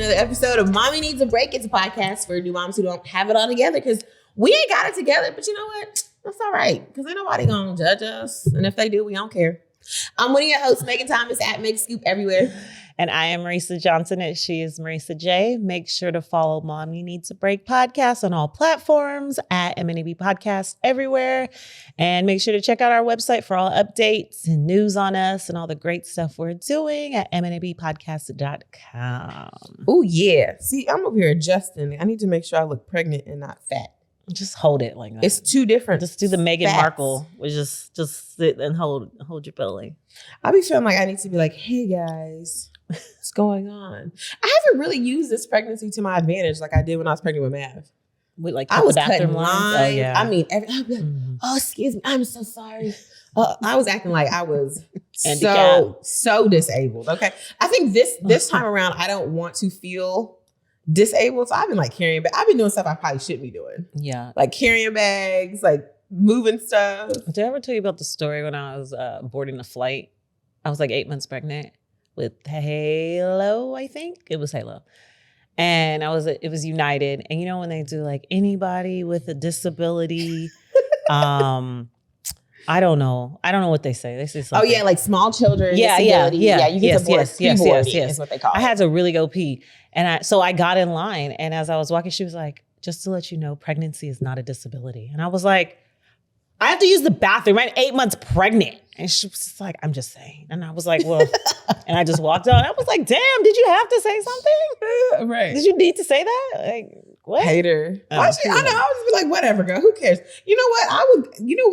another episode of Mommy Needs a Break. It's a podcast for new moms who don't have it all together because we ain't got it together. But you know what? That's all right because ain't nobody gonna judge us. And if they do, we don't care. I'm one of your hosts, Megan Thomas, at Meg Scoop everywhere. And I am Marisa Johnson, and she is Marisa J. Make sure to follow Mommy Needs a Break podcast on all platforms at MNAB Podcast everywhere. And make sure to check out our website for all updates and news on us and all the great stuff we're doing at mnabpodcast.com. Oh, yeah. See, I'm over here adjusting. I need to make sure I look pregnant and not fat. Just hold it like that. It's two different. Just do the Meghan fats. Markle, which just sit and hold your belly. I be feeling like I need to be like, hey guys, what's going on? I haven't really used this pregnancy to my advantage like I did when I was pregnant with Mav. With like I was the cutting bathroom lines. lines. Oh yeah. I mean, I'd be like, oh, excuse me, I'm so sorry. I was acting like I was so disabled. Okay, I think this time around, I don't want to feel disabled. So I've been like carrying bags. I've been doing stuff I probably shouldn't be doing. Yeah. Like carrying bags, like moving stuff. Did I ever tell you about the story when I was boarding a flight? I was like 8 months pregnant with Halo, I think. It was Halo. And it was United. And you know when they do like anybody with a disability, I don't know what they say. They say something. Oh yeah, like small children. Yeah. You get to board. Yes. Is what they call it. I had to really go pee. And so I got in line. And as I was walking, she was like, just to let you know, pregnancy is not a disability. And I was like, I have to use the bathroom. I'm 8 months pregnant. And she was just like, I'm just saying. And I was like, well, and I just walked out. I was like, damn, did you have to say something? Right. Did you need to say that? Like, what? Hater. I know. I was like, whatever, girl. Who cares? You know what?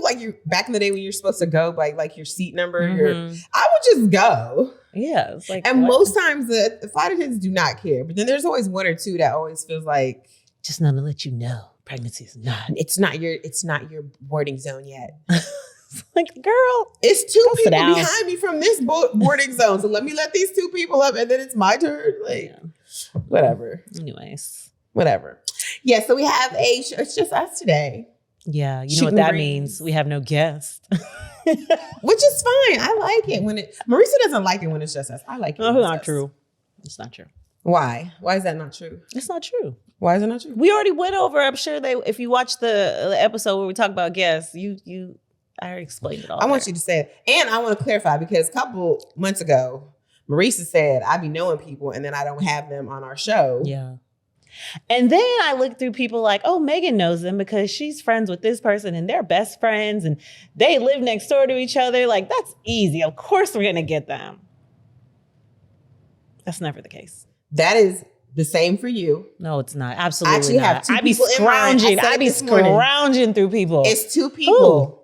Like you back in the day when you're supposed to go by like your seat number, I would just go. Yeah. It's like, and what? most times the flight attendants do not care. But then there's always one or two that always feels like, just not to let you know, pregnancy is not. It's not your boarding zone yet. Like, girl, it's two people behind me from this boarding zone. So let me let these two people up and then it's my turn. Like, whatever. Anyways. Whatever. Yeah, so we have it's just us today. Yeah, you know what that means. We have no guest. Which is fine. I like it when Marisa doesn't like it when it's just us. I like it. No, it's not true. It's not true. Why? Why is that not true? It's not true. Why is it not true? We already went over, I'm sure if you watch the episode where we talk about guests, I already explained it all. I want you to say it. And I want to clarify because a couple months ago, Marisa said, I be knowing people and then I don't have them on our show. Yeah. And then I looked through people like, oh, Megan knows them because she's friends with this person and they're best friends and they live next door to each other. Like, that's easy. Of course we're going to get them. That's never the case. That is the same for you. No, it's not. Absolutely I actually not. have two I'd be people scrounging. in mind. I'd be scrounging through people. It's two people. Ooh.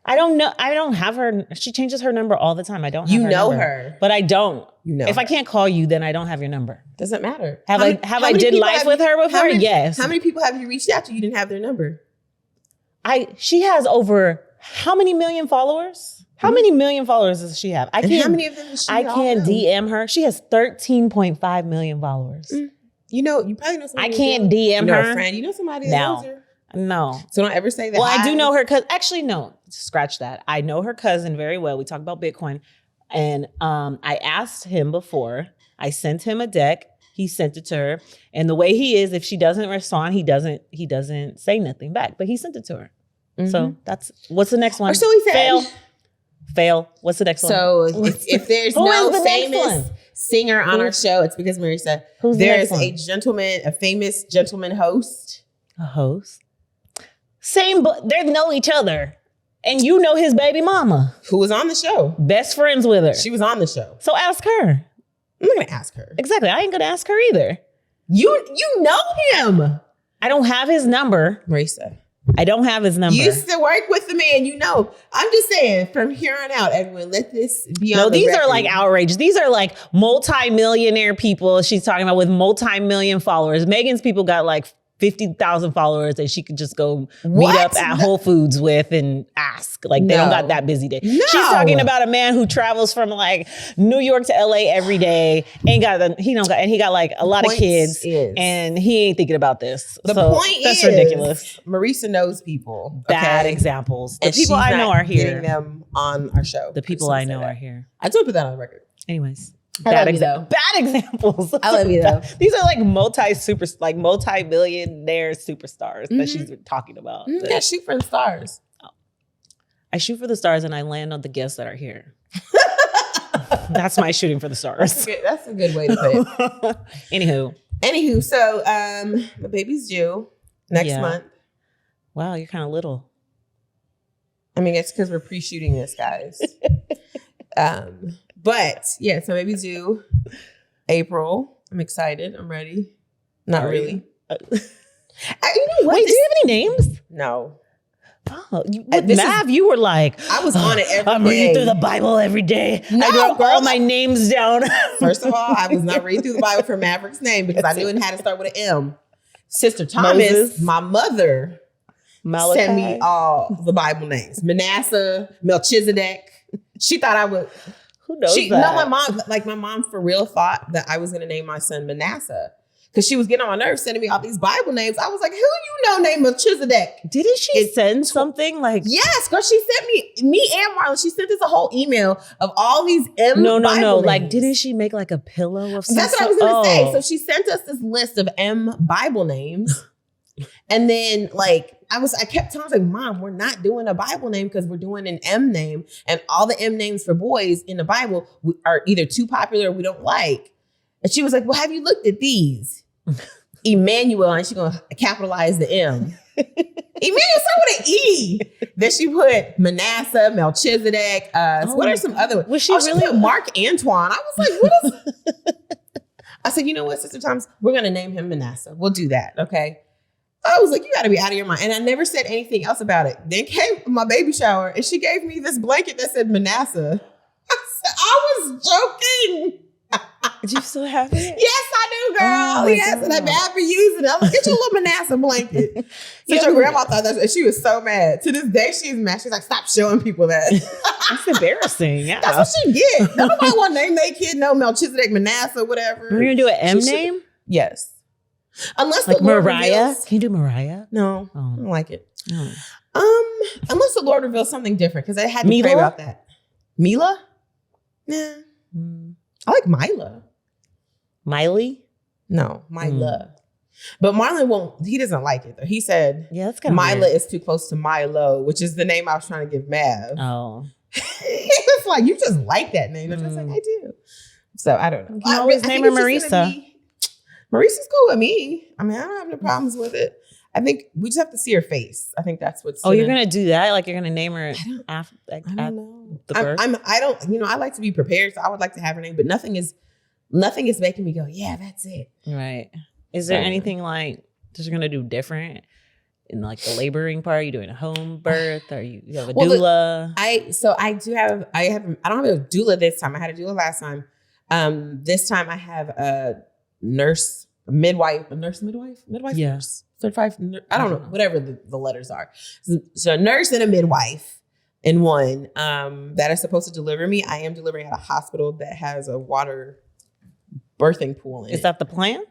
I don't know. I don't have her. She changes her number all the time. I don't have her number. Her. But I don't. You know. If I can't call you, then I don't have your number. Doesn't matter. Have I did life with her before? Yes. How many people have you reached out to you didn't have their number? She has over how many million followers? How many million followers does she have? How many of them does she have? I can't DM her. She has 13.5 million followers. You know, you probably know somebody. I can't DM her. A friend. You know somebody that knows her. No. So don't ever say that. Well, I do know her cousin. Actually, no. Scratch that. I know her cousin very well. We talk about Bitcoin. And I asked him before. I sent him a deck. He sent it to her. And the way he is, if she doesn't respond, he doesn't say nothing back. But he sent it to her. Mm-hmm. So what's the next one? Or so he said. Fail. What's the next one? So if there's no famous singer on our show, it's because Marisa. There's a famous gentleman host. A host? Same, but they know each other. And you know his baby mama. Who was on the show. Best friends with her. She was on the show. So ask her. I'm not going to ask her. Exactly. I ain't going to ask her either. You know him. I don't have his number. Marisa. I don't have his number. You used to work with the man, you know. I'm just saying, from here on out, everyone, let this be on the these record. are like outrage. These are like multi-millionaire people she's talking about with multi-million followers. Megan's people got like 50,000 followers that she could just go meet up at Whole Foods with and ask. Like, they don't got that busy day. No. She's talking about a man who travels from like New York to LA every day. He got like a lot of kids and he ain't thinking about this. The point that's ridiculous. Marisa knows people. Bad examples. The people I know are here. Getting them on our show. The people I know are here. I just put that on the record. Anyways. Bad examples. I love you though. These are like multi-billionaire superstars that she's talking about. Mm-hmm. Yeah, shoot for the stars. I shoot for the stars and I land on the guests that are here. That's my shooting for the stars. That's a good way to put it. Anywho, so my baby's due next month. Wow, you're kind of little. I mean, it's because we're pre-shooting this, guys. But yeah, so baby's due April. I'm excited. I'm ready. Not really. You know what? Wait, do you have any names? No. Oh, with Mav, you were like, I was on it every day. I'm reading through the Bible every day. I wrote all my names down. First of all, I was not reading through the Bible for Maverick's name because I knew it had to start with an M. Sister Thomas, my mother, Malachi. sent me all the Bible names. Manasseh, Melchizedek. She thought I would. Who knows that? No, my mom for real thought that I was going to name my son Manasseh. Because she was getting on my nerves sending me all these Bible names. I was like, who you know named Melchizedek? Didn't she send something like... Yes, girl, she sent me and Marlon, she sent us a whole email of all these M Bible names. Like, didn't she make like a pillow of something? That's what I was going to say. So she sent us this list of M Bible names. And then like, I kept telling her, like, Mom, we're not doing a Bible name because we're doing an M name. And all the M names for boys in the Bible are either too popular or we don't like. And she was like, well, have you looked at these? Emmanuel, and she's going to capitalize the M. Emmanuel started with an E. Then she put Manasseh, Melchizedek. What are some other ones? Was she really? She put Mark Antoine. I was like, what is... I said, you know what, Sister Thomas? We're going to name him Manasseh. We'll do that, okay? I was like, you got to be out of your mind. And I never said anything else about it. Then came my baby shower, and she gave me this blanket that said Manasseh. I was joking. Did you still have it? Yes, I do, girl. Yes, and I'm happy using it. I'm like, get your little Manasseh blanket. So your grandma thought that, and she was so mad. To this day, she's mad. She's like, stop showing people that. That's embarrassing. Yeah, that's what she get. Nobody want to name their kid no Melchizedek, Manasseh, whatever. We're gonna do an M name. Yes, unless like the Lord Mariah. Reveals, can you do Mariah? No, I don't like it. Oh. Unless the Lord reveals something different, because I had to pray about that. Mila? Nah. I like Mila. Miley? No, Mila. But Marlon won't, he doesn't like it though. He said, yeah, that's kind of Mila weird. is too close to Milo, which is the name I was trying to give Mav. Oh. He was like, you just like that name. And I was like, I do. So I don't know. You can always name her Marisa. Marissa's cool with me. I mean, I don't have no problems with it. I think we just have to see her face. I think that's what's. You're gonna do that? Like you're gonna name her after? I don't know. The birth? I don't. You know, I like to be prepared, so I would like to have her name, but nothing is making me go, yeah, that's it. Right. Is there anything like that you're gonna do different in like the laboring part? Are you doing a home birth? Or you have a doula? I don't have a doula this time. I had a doula last time. This time I have a nurse midwife. Yeah. Nurse, certified. I don't know, whatever the letters are. So a nurse and a midwife in one that is supposed to deliver me. I am delivering at a hospital that has a water birthing pool in it. Is that the plan?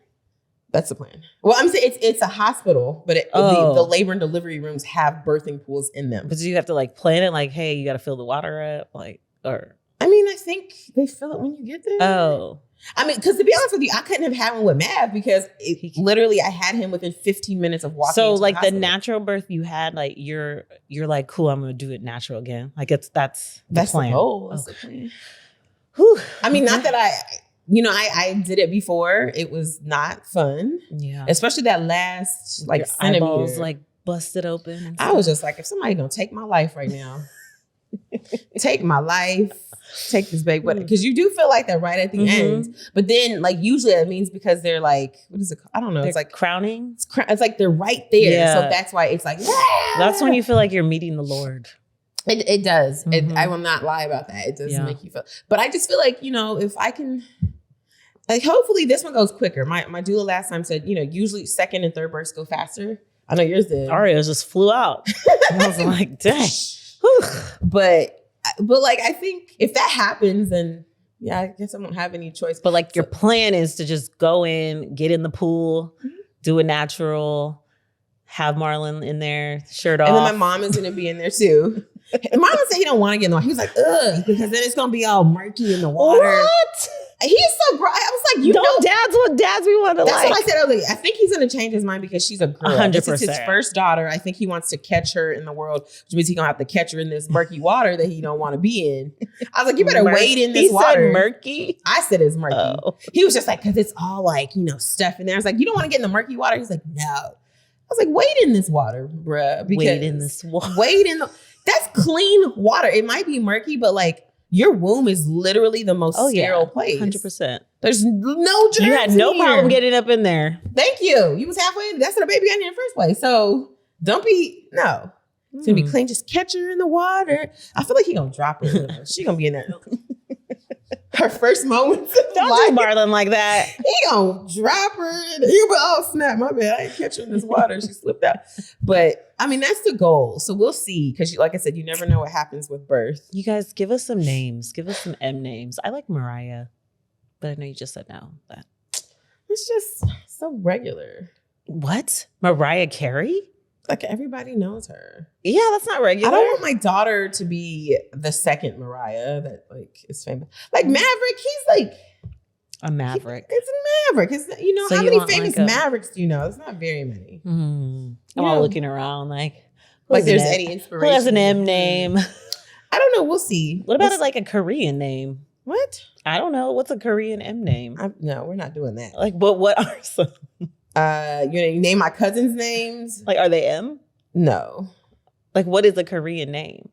That's the plan. Well, I'm saying it's a hospital, but the labor and delivery rooms have birthing pools in them. But do you have to like plan it? Like, hey, you got to fill the water up, like, or? I mean, I think they fill it when you get there. Oh. I mean, because to be honest with you, I couldn't have had one with Mav because literally I had him within 15 minutes of walking. So into like the hospital. natural birth you had, like you're like, cool, I'm gonna do it natural again. Like that's the plan. The goal. That's the plan. Whew. I mean, not that I did it before. It was not fun. Yeah. Especially that last like your centimeter. eyeballs like busted open. I was just like, if somebody don't take my life right now, take my life. Take this baby, because you do feel like that right at the end. But then, like usually, that means because they're like, what is it? I don't know. They're it's like crowning. It's like they're right there. Yeah. So that's why it's like. That's when you feel like you're meeting the Lord. It does. I will not lie about that. It does make you feel. But I just feel like if I can, like, hopefully this one goes quicker. My doula last time said, usually second and third births go faster. I know yours did. Arios just flew out. I was like, dang. But like, I think if that happens, then yeah, I guess I won't have any choice. But like your plan is to just go in, get in the pool, do it natural, have Marlon in there, shirt off. And then my mom is going to be in there too. And Marlon said he don't want to get in the water. He was like, ugh, because then it's going to be all murky in the water. What? He's so bright. I was like, dads what dads we want to like. That's what I said earlier. I think he's going to change his mind because she's a girl. 100%. This is his first daughter. I think he wants to catch her in the world, which means he's going to have to catch her in this murky water that he don't want to be in. I was like, you better wade in this water. He said murky? I said it's murky. Oh. He was just like, because it's all like, stuff in there. I was like, you don't want to get in the murky water? He's like, no. I was like, wade in this water, bruh. Wade in this water. That's clean water. It might be murky, but like, your womb is literally the most sterile place. 100%. There's no germs. You had no problem getting up in there. Thank you. You was halfway. That's what the baby got in the first place. So don't be, no. It's going to be clean. Just catch her in the water. I feel like he going to drop her. She going to be in there. Her first moments. Don't do Marlon like that. He going to drop her. He'll be, oh, snap. My bad. I ain't catch her in this water. She slipped out. But I mean, that's the goal. So we'll see. Because like I said, you never know what happens with birth. You guys give us some names. Give us some M names. I like Mariah. But I know you just said no. That. It's just so regular. What? Mariah Carey? Like everybody knows her. Yeah, that's not regular. I don't want my daughter to be the second Mariah that like is famous. Like Maverick, he's like a maverick. It's a maverick. It's, so how many famous Mavericks do you know? It's not very many. I'm all looking around like there's any inspiration. Who has an M name? I don't know. We'll see. What about like a Korean name? What? I don't know. What's a Korean M name? No, we're not doing that. Like, but what are some? You name my cousins' names. Like, are they M? No. Like, what is a Korean name?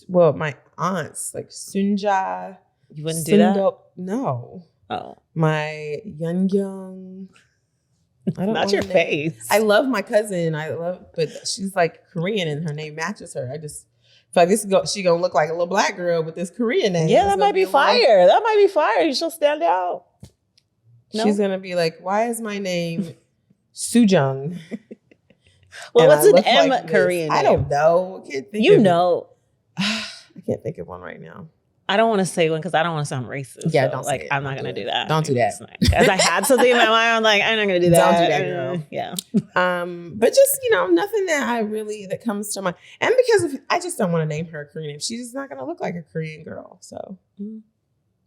Well, my aunts, like Sunja. You wouldn't do that? No. Oh. My Young. I don't Not your face. I love my cousin. But she's like Korean and her name matches her. I just feel like she gonna look like a little black girl with this Korean name. Yeah, that might be fire. That might be fire. She'll stand out. No? She's gonna be like, why is my name Sujung? Well, what's an M like Korean name? I don't know. I can't think I can't think of one right now. I don't want to say one because I don't want to sound racist. Yeah, so, don't like say it. I'm not gonna do that. Don't do that. Because I had something in my mind. I'm like, I'm not gonna do that. Don't do that, girl. Yeah. But just nothing that comes to mind. And because I just don't want to name her a Korean name. She's just not gonna look like a Korean girl. So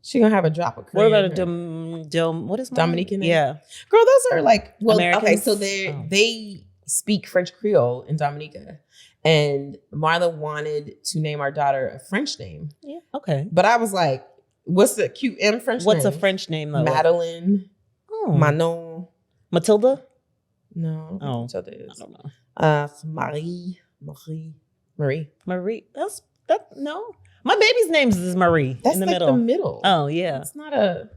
she's gonna have a drop of Korean. What about what is Dominican name? Yeah, girl, those are like Americans? Okay, so they speak French Creole in Dominica. And Marla wanted to name our daughter a French name. Yeah. Okay. But I was like, what's the cute M French name? What's a French name though? Madeline. Oh. Manon. Matilda? No. Oh. Matilda is. I don't know. Marie. That's no. My baby's name is Marie. That's in the like middle. the middle. Oh yeah. It's not a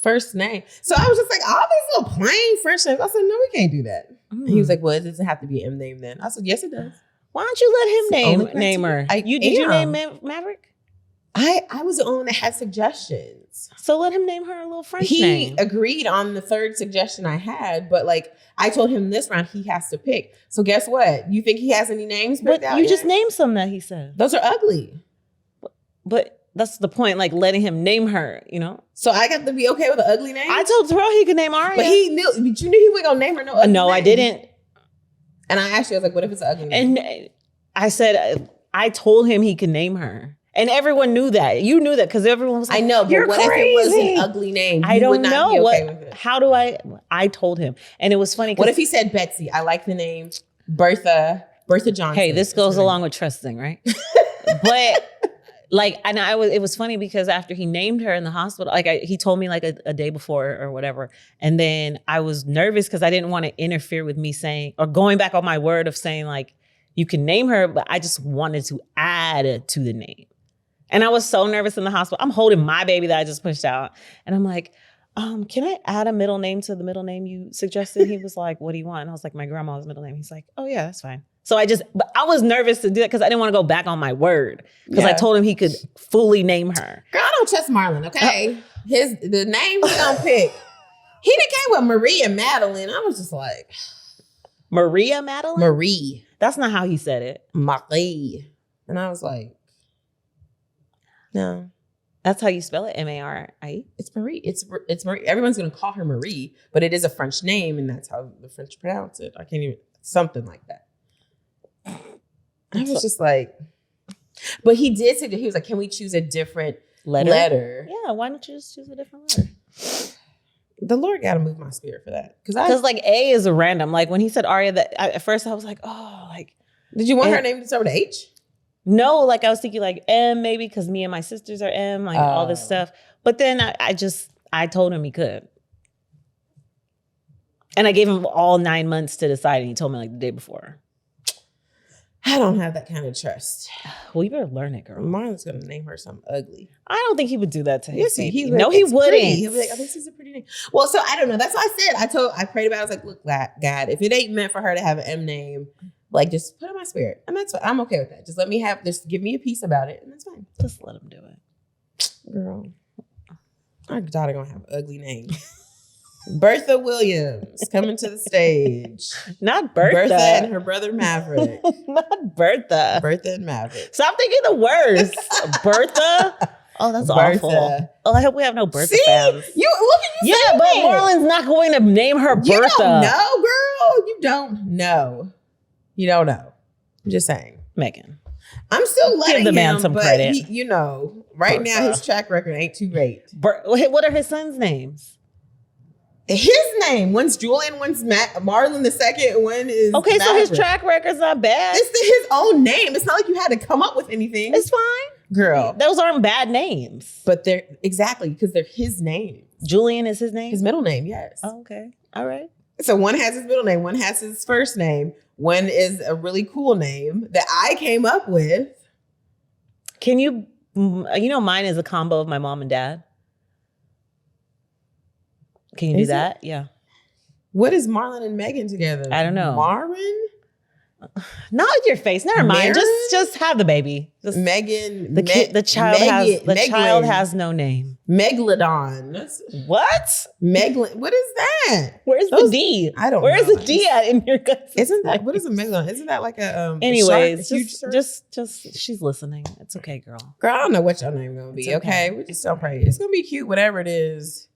first name. So I was just like, all these little plain French names. I said, no, we can't do that. And he was like, well, it doesn't have to be an M name then. I said, yes, it does. Why don't you let him name her? Did you name Maverick? I was the only one that had suggestions. So let him name her a little French He name. agreed on the third suggestion I had, but like I told him this round he has to pick. So guess what? You think he has any names picked out? You just named some that he said. Those are ugly. But that's the point, like letting him name her, So I got to be okay with an ugly name? I told Terrell he could name Aria. But you knew he wasn't gonna name her no ugly No, name. I didn't. And I asked you, I was like, what if it's an ugly name? And I said, I told him he could name her. And everyone knew that. You knew that because everyone was like, I know, but what if it was an ugly name? I don't know. With it. How do I told him. And it was funny. What if he said Betsy? I like the name Bertha Johnson. Hey, this goes along with trusting, right? But it was funny because after he named her in the hospital, he told me like a day before or whatever. And then I was nervous because I didn't want to interfere with me saying, or going back on my word of saying like, you can name her, but I just wanted to add to the name. And I was so nervous in the hospital. I'm holding my baby that I just pushed out. And I'm like, can I add a middle name to the middle name you suggested? He was like, what do you want? And I was like, my grandma's middle name. He's like, oh yeah, that's fine. So but I was nervous to do that because I didn't want to go back on my word. Because I told him he could fully name her. Girl, I don't trust Marlon, okay? The name he's gonna pick. He done came with Marie and Madeline. I was just like, Maria Madeline? Marie. That's not how he said it. Marie. And I was like, no. That's how you spell it, M-A-R-I-E? It's Marie. It's Marie. Everyone's going to call her Marie, but it is a French name, and that's how the French pronounce it. I can't even, something like that. I was just like, but he did say that he was like, can we choose a different letter. Yeah, why don't you just choose a different letter? The Lord got to move my spirit for that. Because like A is a random. Like when he said Arya, at first I was like, oh, like. Did you want her name to start with H? No, like I was thinking like M maybe because me and my sisters are M, like all this stuff. But then I told him he could. And I gave him all 9 months to decide, and he told me like the day before. I don't have that kind of trust. Well, you better learn it, girl. Marlon's gonna name her something ugly. I don't think he would do that to his baby. He wouldn't. He'll be like, oh, this is a pretty name. Well, so I don't know. That's why I said, I prayed about it. I was like, look, God, if it ain't meant for her to have an M name, like just put it in my spirit. And that's fine. I'm okay with that. Just give me a piece about it, and that's fine. Just let him do it. Girl, our daughter gonna have an ugly name. Bertha Williams coming to the stage. Not Bertha. Bertha and her brother Maverick. Not Bertha. Bertha and Maverick. Stop thinking the worst. Bertha. Oh, that's Bertha. Awful. Oh, I hope we have no Bertha See? fans. Look at you. Yeah, but Marlon's not going to name her Bertha. You don't know, girl. You don't know. You don't know. I'm just saying. Megan. I'm still letting give the man some credit. Right now his track record ain't too great. What are his sons' names? His name. One's Julian, one's Marlon the second, one is okay, Maverick. So his track record's not bad. It's his own name. It's not like you had to come up with anything. It's fine. Girl. Those aren't bad names. But they're exactly because they're his name. Julian is his name? His middle name, yes. Oh, okay. All right. So one has his middle name, one has his first name, one is a really cool name that I came up with. Can you mine is a combo of my mom and dad. Can you do that? Yeah. What is Marlon and Megan together? I don't know. Marin? Not with your face. Never mind. Just have the baby. Just Megan. The child has no name. Megalodon. What? What is that? Where's the D? I don't know. Where's the D at in your guys? Isn't that what is a megalodon? Isn't that like a anyways, shark, just she's listening. It's okay, girl. Girl, I don't know what your name gonna be. Okay. We just don't pray. It's gonna be cute, whatever it is.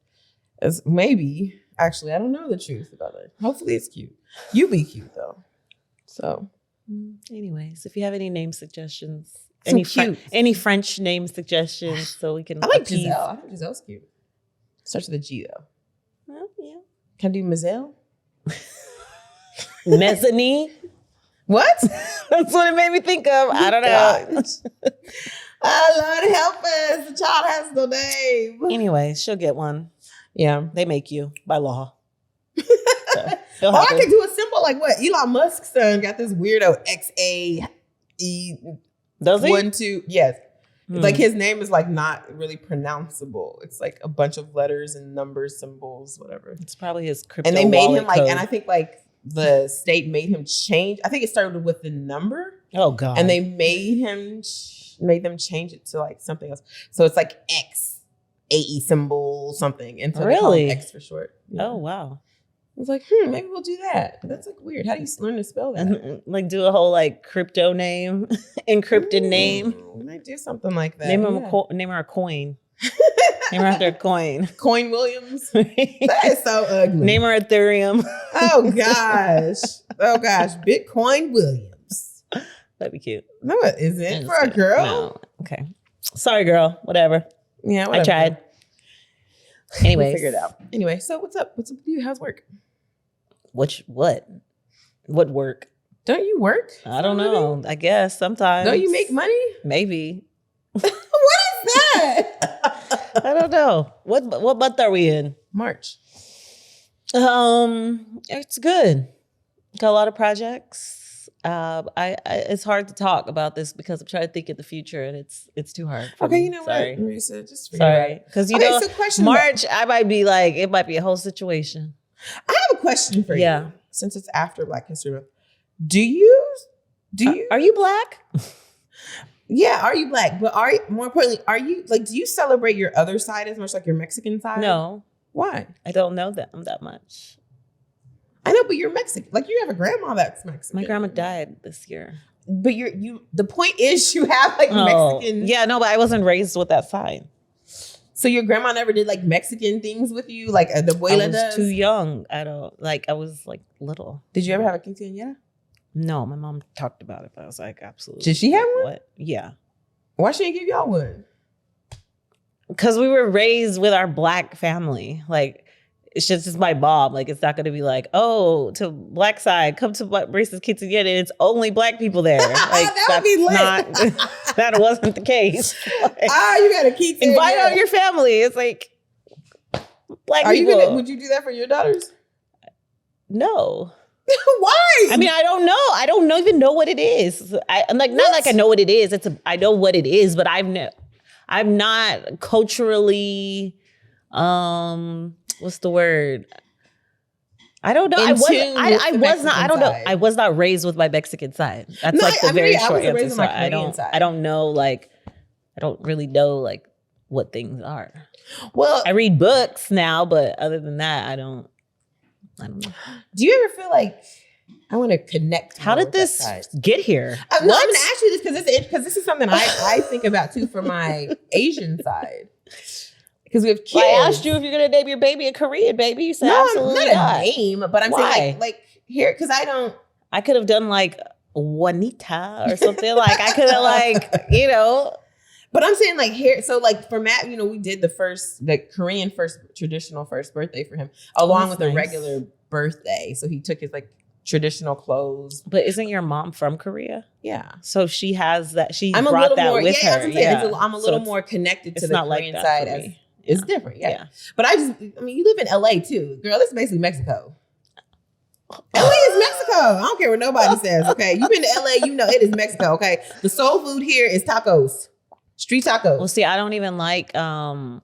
Maybe. Actually, I don't know the truth about it. Hopefully it's cute. You be cute though. So anyways, if you have any name suggestions, cute. Any French name suggestions, so we can I like Giselle. I think Giselle's cute. Starts with a G though. Well, yeah. Can I do Mazel? Mezzanine? What? That's what it made me think of. I don't know. Oh, Lord help us. The child has no name. Anyway, she'll get one. Yeah. They make you by law. Or I could do a symbol like what? Elon Musk's son got this weirdo XAE. Does he? 1, 2. Yes. Like his name is like not really pronounceable. It's like a bunch of letters and numbers, symbols, whatever. It's probably his crypto and they made him like, code. and I think like the state made him change. I think it started with the number. Oh God. And they made them change it to like something else. So it's like X, AE symbol, something. And so they call him X for short. Yeah. Oh wow. I was like, maybe we'll do that. That's like weird. How do you learn to spell that? And, like do a whole like crypto name, encrypted name. We might do something like that. Name her a coin. Name her after a coin. Coin Williams. That is so ugly. Name her Ethereum. Oh gosh. Bitcoin Williams. That'd be cute. No, it isn't for a girl. No. Okay. Sorry, girl. Whatever. Yeah, whatever. I tried. Anyways. We'll figure it out. Anyway, so what's up? What's up with you? How's work? What work? Don't you work? I don't know. I guess sometimes. Don't you make money? Maybe. What is that? I don't know. What month are we in? March. It's good. Got a lot of projects. It's hard to talk about this because I'm trying to think of the future and it's too hard. Okay, me. you know Sorry. what, Marisa, just sorry, because so March I might be like it might be a whole situation. I have a question for you. Yeah, since it's after Black History Month, do you? Are you Black? Yeah, are you Black? But more importantly, are you like? Do you celebrate your other side as much like your Mexican side? No. Why? I don't know them that much. I know, but you're Mexican. Like you have a grandma that's Mexican. My grandma died this year. But the point is you have like Mexican. Yeah, no, but I wasn't raised with that side. So your grandma never did like Mexican things with you, like the abuela does? I was too young. I was like little. Did you ever have a quinceañera? No, my mom talked about it, but I was like, absolutely. Did she have one? What? Yeah. Why she didn't give y'all one? Because we were raised with our Black family. Like, it's just my mom. Like, it's not going to be like, oh, to Black side, come to Marisa's Quinceañera, and it's only Black people there. Like, that would be lit. That wasn't the case. Like, you got to keep invite all your family. It's like Black people. Would you do that for your daughters? No. Why? I mean, I don't know. I don't even know what it is. I'm like, not like I know what it is. I know what it is, but I'm not culturally, what's the word? I don't know. I was not raised with my Mexican side. That's the very short answer. So I don't know, like, I don't really know like what things are. Well, I read books now, but other than that, I don't know. Do you ever feel like I want to connect? How did this get here? I'm going to ask you this because this is something I think about too for my Asian side. Because we have kids. Well, I asked you if you're going to name your baby a Korean baby. You said absolutely not a name, but I'm saying like here, because I could have done like Juanita or something. Like I could have like, you know. But I'm saying like here, so like for Matt, you know, we did the Korean traditional first birthday for him, along with a regular birthday. So he took his like traditional clothes. But isn't your mom from Korea? Yeah. So she has that. She brought that with her. I'm a little more connected to the Korean side. It's different, yeah. But you live in LA too. Girl, this is basically Mexico. LA is Mexico. I don't care what nobody says, okay? You've been to LA, you know it is Mexico, okay? The soul food here is tacos. Street tacos. Well, see, I don't even like, I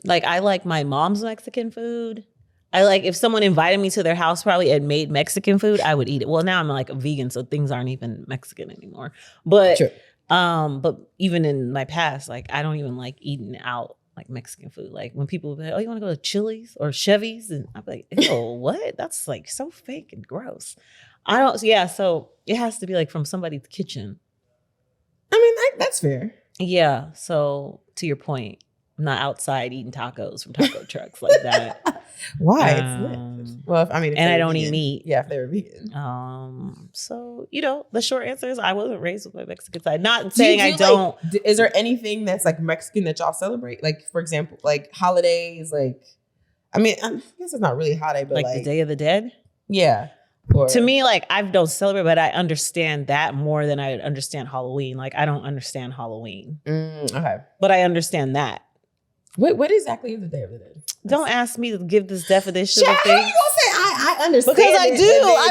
like my mom's Mexican food. I like, if someone invited me to their house probably and made Mexican food, I would eat it. Well, now I'm like a vegan, so things aren't even Mexican anymore. But, sure. But even in my past, like, I don't even like eating out like Mexican food. Like when people be like, oh, you want to go to Chili's or Chevy's? And I'm like, ew, what? That's like so fake and gross. So it has to be like from somebody's kitchen. I mean, that's fair. Yeah. So to your point, I'm not outside eating tacos from taco trucks like that. Why? It's lit. Well, if I don't eat meat. Yeah, if they were vegan. So, you know, the short answer is I wasn't raised with my Mexican side. Not saying I don't. Like, is there anything that's like Mexican that y'all celebrate? Like, for example, like holidays, like, I guess it's not really a holiday, but like the Day of the Dead? Yeah. To me, like, I don't celebrate, but I understand that more than I understand Halloween. Like, I don't understand Halloween. Okay. But I understand that. What exactly is the Day of the Dead? Don't ask me to give this definition of things. How you gonna say I understand? Because I do. I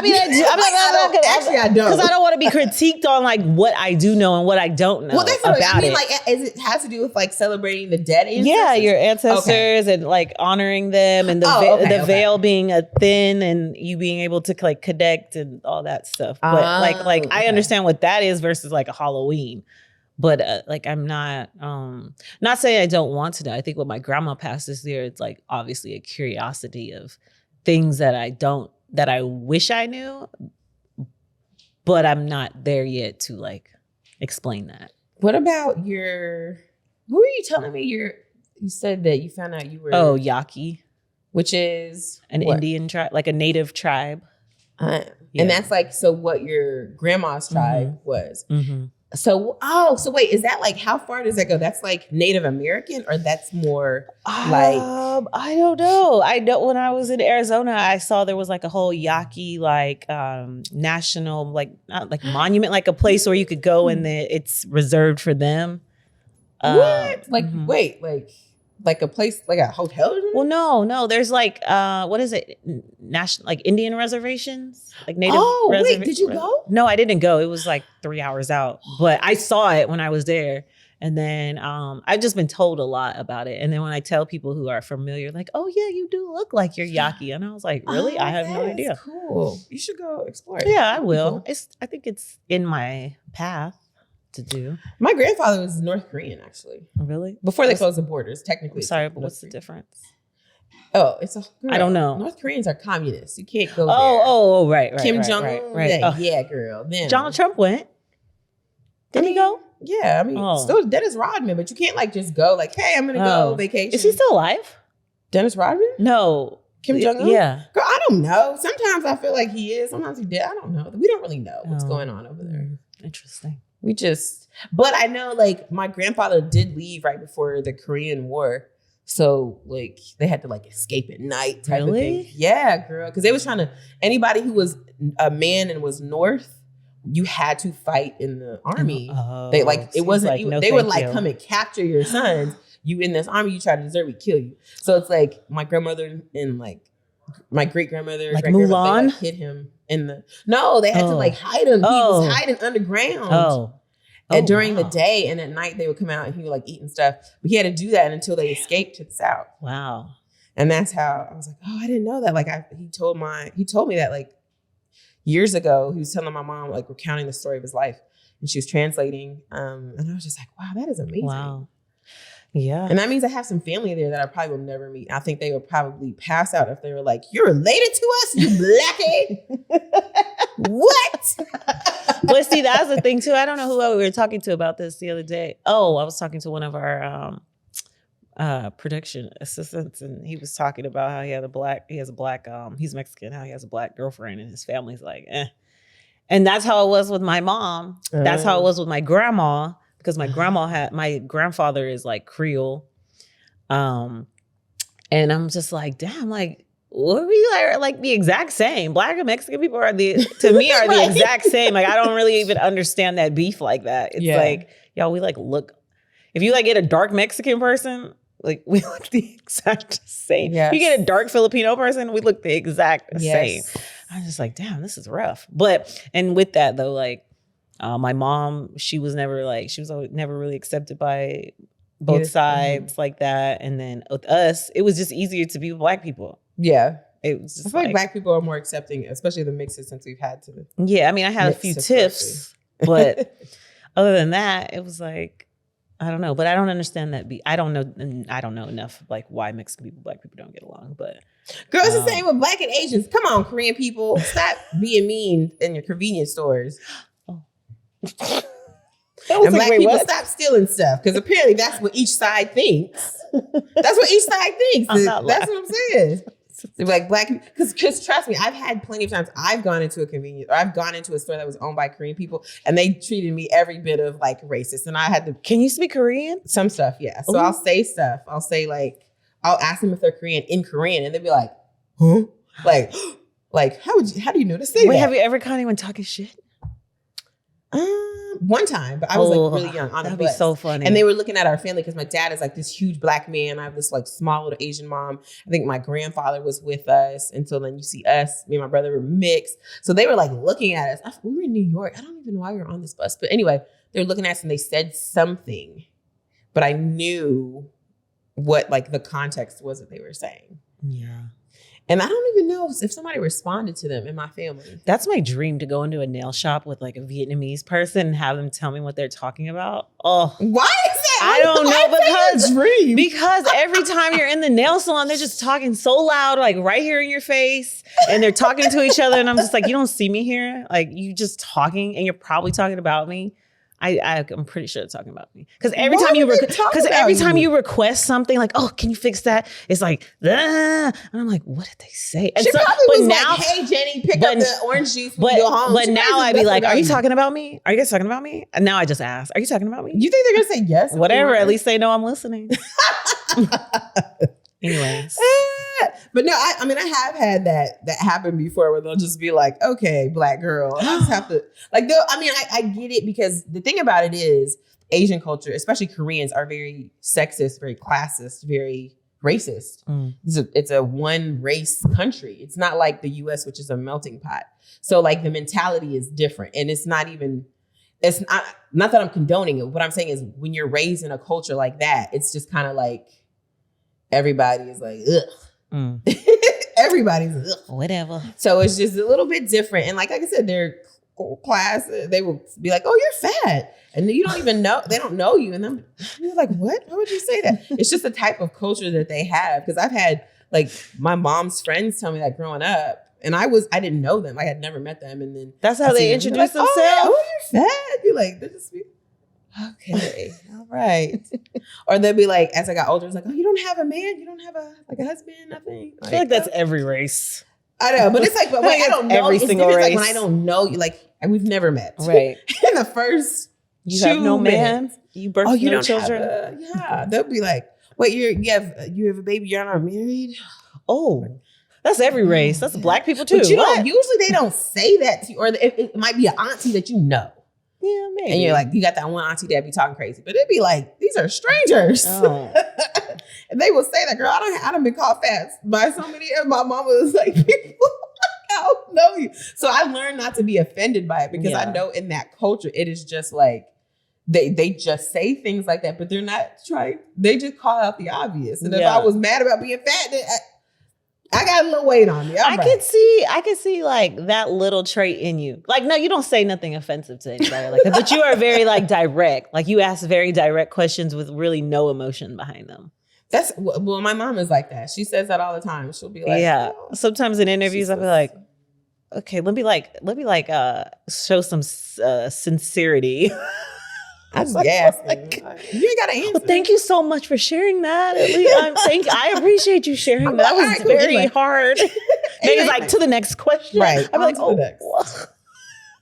I don't. Because I don't want to be critiqued on like what I do know and what I don't know. Well, that's what I mean. Like, it has to do with like celebrating the dead ancestors? Yeah, your ancestors and like honoring them and the veil being a thin and you being able to like connect and all that stuff. But I understand what that is versus like a Halloween. But like I'm not saying I don't want to know. I think when my grandma passed this year, it's like obviously a curiosity of things that I wish I knew, but I'm not there yet to like explain that. What about what were you telling me? You said that you found out you were Yaqui, which is an Indian tribe, like a native tribe. And that's like, so what your grandma's tribe was. Mm-hmm. So wait, is that like, how far does that go? That's like Native American, or that's more like? I don't know. I know when I was in Arizona, I saw there was like a whole Yaqui like national not like monument, like a place where you could go and it's reserved for them. What? Like wait, like a place, like a hotel? Well, no. There's like what is it? National, like Indian reservations, like native. Oh, wait, did you go? No, I didn't go. It was like 3 hours out, but I saw it when I was there. And then I've just been told a lot about it. And then when I tell people who are familiar, like, oh yeah, you do look like you're Yaqui, and I was like, really? I have no idea. Cool. You should go explore it. Yeah, I will. Cool. I think it's in my path to do. My grandfather was North Korean, actually. Really? Before they closed the borders, technically. I'm sorry, but what's the difference? Oh, I don't know. North Koreans are communists. You can't go there. Oh, right. Kim Jong-un. Right. Yeah, girl. Then Donald Trump went. Did he go? Yeah, still Dennis Rodman, but you can't like just go like, hey, I'm gonna go vacation. Is he still alive? Dennis Rodman? No. Kim Jong-un? Yeah. Girl, I don't know. Sometimes I feel like he is. Sometimes he did. I don't know. We don't really know what's going on over there. Interesting. We just, But I know like my grandfather did leave right before the Korean War. So like they had to like escape at night type of thing. Yeah, girl. Because they was trying to, anybody who was a man and was North, you had to fight in the army. They like, it wasn't, like, they would like come and capture your sons. You in this army, you try to desert, we kill you. So it's like my grandmother and like my great grandmother, like Mulan, they, like, hid him in the. No, they had to like hide him. He was hiding underground. And during the day and at night they would come out and he would like eat and stuff. But he had to do that until they escaped to the South. Wow. And that's how I was like, oh, I didn't know that. Like he told me that like years ago. He was telling my mom, like recounting the story of his life, and she was translating. And I was just like, wow, that is amazing. Wow. Yeah. And that means I have some family there that I probably will never meet. I think they would probably pass out if they were like, you're related to us, you blackie. What? But see, that's the thing too. I don't know who we were talking to about this the other day. Oh, I was talking to one of our production assistants, and he was talking about how he's Mexican, how he has a black girlfriend, and his family's like, eh. And that's how it was with my mom. That's how it was with my grandma, because my grandfather is like Creole. And I'm just like, damn, like, what we like the exact same. Black and Mexican people are the exact same. Like, I don't really even understand that beef like that. It's like, y'all, we like look, if you like get a dark Mexican person, like we look the exact same. Yes. If you get a dark Filipino person, we look the exact same. I'm just like, damn, this is rough. And with that though, like my mom, she was never really accepted by both sides like that. And then with us, it was just easier to be with black people. Yeah. It was just I feel like black people are more accepting, especially the mixes since we've had to. Yeah, I mean, I had a few tiffs, but other than that, it was like, I don't know. But I don't understand that. I don't know enough like why Mexican people, black people don't get along. But girl, it's the same with black and Asians. Come on, Korean people, stop being mean in your convenience stores. Oh. And black people, stop stealing stuff, because apparently that's what each side thinks. That's what each side thinks. That's what I'm saying. They're like black, because trust me, I've had plenty of times I've gone into a store that was owned by Korean people, and they treated me every bit of like racist, and I had to. Can you speak Korean? Some stuff, yeah. So I'll say stuff. I'll say like, I'll ask them if they're Korean in Korean, and they'll be like, huh? Like how do you know to say that? Have you ever caught anyone talking shit? One time, but I was like really young. That'd be so funny. And they were looking at our family because my dad is like this huge black man. I have this like small little Asian mom. I think my grandfather was with us. And so then you see us, me and my brother were mixed. So they were like looking at us. We were in New York. I don't even know why we were on this bus. But anyway, they were looking at us and they said something. But I knew what like the context was that they were saying. Yeah. And I don't even know if somebody responded to them in my family. That's my dream, to go into a nail shop with like a Vietnamese person and have them tell me what they're talking about. Oh, why is that? I don't know, because every time you're in the nail salon, they're just talking so loud, like right here in your face, and they're talking to each other. And I'm just like, you don't see me here. Like, you just talking, and you're probably talking about me. I'm pretty sure they're talking about me, because every time you request something like, oh, can you fix that? It's like, and I'm like, what did they say? And she probably was like, hey Jenny, pick up the orange juice when you go home. But now I'd be like, are you talking about me? Are you guys talking about me? And now I just ask, are you talking about me? You think they're gonna say yes? Whatever. At least they know I'm listening. Anyways. But no, I mean, I have had that happen before, where they'll just be like, okay, black girl. And I just have to, like, I get it, because the thing about it is Asian culture, especially Koreans, are very sexist, very classist, very racist. It's a one race country. It's not like the US, which is a melting pot. So like the mentality is different. And it's not that I'm condoning it. What I'm saying is, when you're raised in a culture like that, it's just kind of like, everybody is like, ugh. Everybody's ugh. Whatever. So it's just a little bit different. And like I said, their class, they will be like, oh, you're fat. And you don't even know, they don't know you. And then you're like, what? Why would you say that? It's just the type of culture that they have. Because I've had like my mom's friends tell me that growing up. And I didn't know them. I had never met them. And then that's how they introduce themselves. Oh, you're fat. You're like, they're just okay, all right. Or they'll be like, as I got older, it's like, oh, you don't have a man? You don't have a husband? Nothing? I feel like that's every race. I know, but it's like, but wait, I don't know. Every single race. Like when I don't know you, like, and we've never met. Right. In the first You have no man. You birth no children. They'll be like, wait, you have a baby, you're not married? Oh, that's every race. That's Black people too. But usually they don't say that to you, or it might be an auntie that you know. Yeah, maybe. And you're like, you got that one auntie that be talking crazy, but it'd be like, these are strangers. Oh. And they will say that, girl, I done been called fat by so many, and my mama was like, people, I don't know you. So I learned not to be offended by it, because I know in that culture, it is just like, they just say things like that, but they're not trying, they just call out the obvious. And if I was mad about being fat, then I got a little weight on me. I could see like that little trait in you. Like, no, you don't say nothing offensive to anybody like that, but you are very like direct. Like you ask very direct questions with really no emotion behind them. Well, my mom is like that. She says that all the time. She'll be like, sometimes in interviews I'll be like, okay, let me show some sincerity. I just gasped. You ain't got to answer. Well, thank you so much for sharing that. I appreciate you sharing that. That was very hard. Maybe it's like to the next question. Right. I'm like,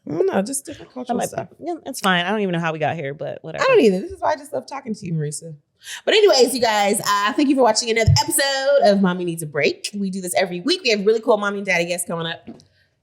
no, just different cultural stuff. Yeah, it's fine. I don't even know how we got here, but whatever. I don't either. This is why I just love talking to you, Marisa. But anyways, you guys, thank you for watching another episode of Mommy Needs a Break. We do this every week. We have really cool mommy and daddy guests coming up.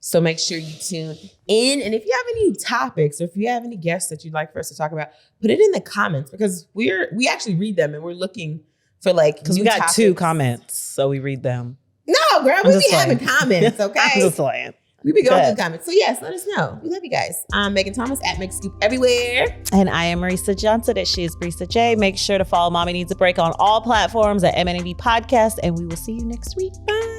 So make sure you tune in. And if you have any topics, or if you have any guests that you'd like for us to talk about, put it in the comments, because we actually read them, and we're looking for because we got topics. 2 comments, so we read them. No, girl, we be having comments, okay? I'm just playing. We be going through the comments. So yes, let us know. We love you guys. I'm Megan Thomas at Meg Scoop everywhere. And I am Marisa Johnson at She is Marisa J. Make sure to follow Mommy Needs a Break on all platforms at MNAB Podcast, and we will see you next week. Bye.